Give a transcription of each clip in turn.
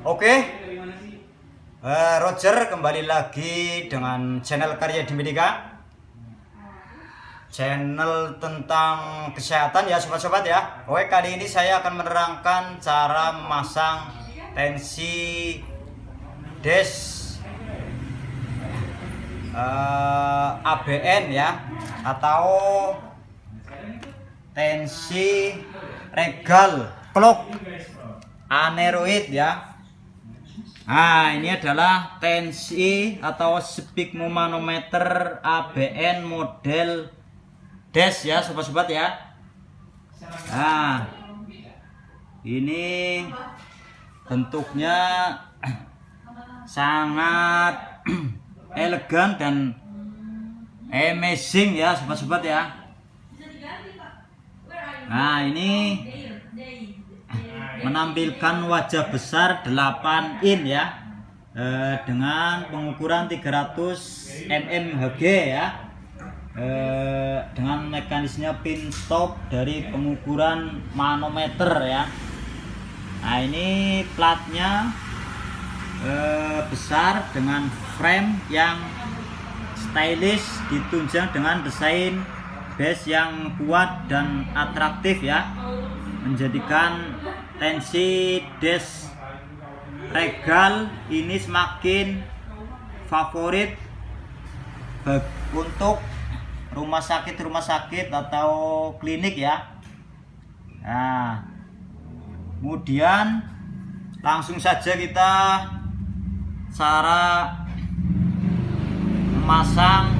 Oke, Roger kembali lagi dengan channel Karya Dimedika, channel tentang kesehatan ya sobat-sobat ya. Oke, kali ini saya akan menerangkan cara memasang tensi dash ABN ya, atau tensi regal clock aneroid ya. Nah, ini adalah tensi atau sphygmomanometer ABN model dash ya sobat-sobat ya. Nah, ini bentuknya sangat elegan dan amazing ya sobat-sobat ya. Nah, ini menampilkan wajah besar 8 in ya, dengan pengukuran 300 mmHg ya, dengan mekanisme pin stop dari pengukuran manometer ya. Nah, ini platnya besar dengan frame yang stylish, ditunjang dengan desain base yang kuat dan atraktif ya, menjadikan tensi dash regal ini semakin favorit untuk rumah sakit atau klinik ya. Nah, kemudian langsung saja kita cara memasang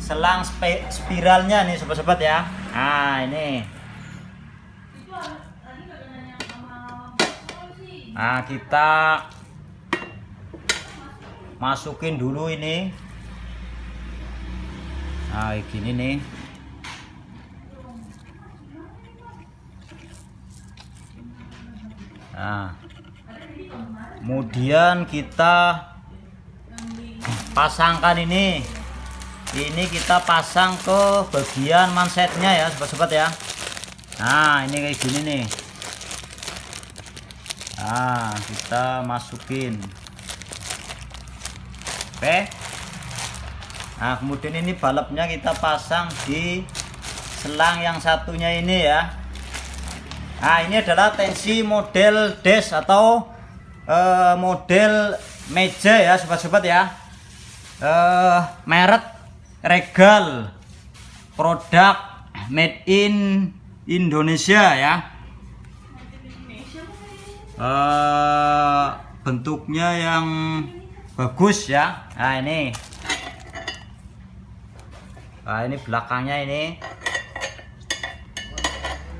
selang spiralnya nih sobat-sobat ya. Nah, ini. Nah, kita masukin dulu ini. Nah, gini nih. Nah, kemudian kita pasangkan ini. Ini kita pasang ke bagian mansetnya ya sobat-sobat ya. Nah, ini kayak gini nih. Nah, kita masukin. Oke. Nah, kemudian ini balapnya kita pasang di selang yang satunya ini ya. Nah, ini adalah tensi model dash atau model meja ya sobat-sobat ya. Merek Regal, produk made in Indonesia ya. Bentuknya yang bagus ya. Nah, ini belakangnya ini.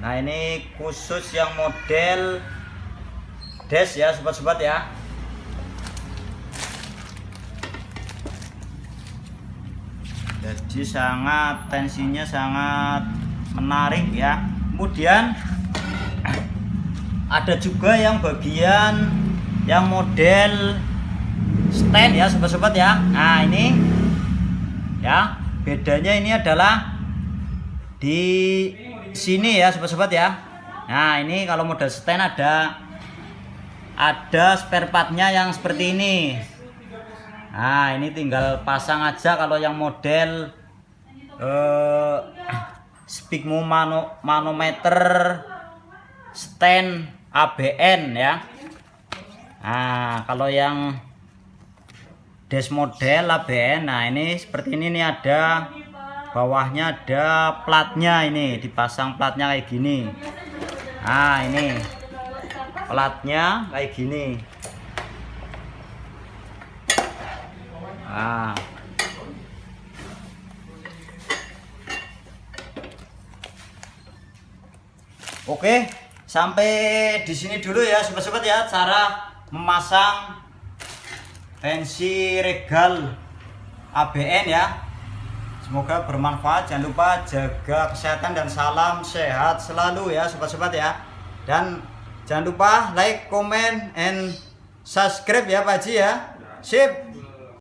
Nah, ini khusus yang model dash ya sobat-sobat ya. Jadi tensinya sangat menarik ya. Kemudian ada juga yang bagian yang model stand ya sobat-sobat ya. Nah, ini ya, bedanya ini adalah di sini ya sobat-sobat ya. Nah, ini kalau model stand ada spare partnya yang seperti ini. Nah, ini tinggal pasang aja. Kalau yang model sphygmomanometer stand ABN ya. Nah, kalau yang dash model ABN, nah ini seperti ini nih, ada bawahnya ada platnya, ini dipasang platnya kayak gini. Nah, ini platnya kayak gini. Nah, oke, sampai di sini dulu ya sobat-sobat ya, cara memasang tensi regal ABN ya. Semoga bermanfaat. Jangan lupa jaga kesehatan dan salam sehat selalu ya sobat-sobat ya. Dan jangan lupa like, comment, and subscribe ya Pak Haji ya. Sip.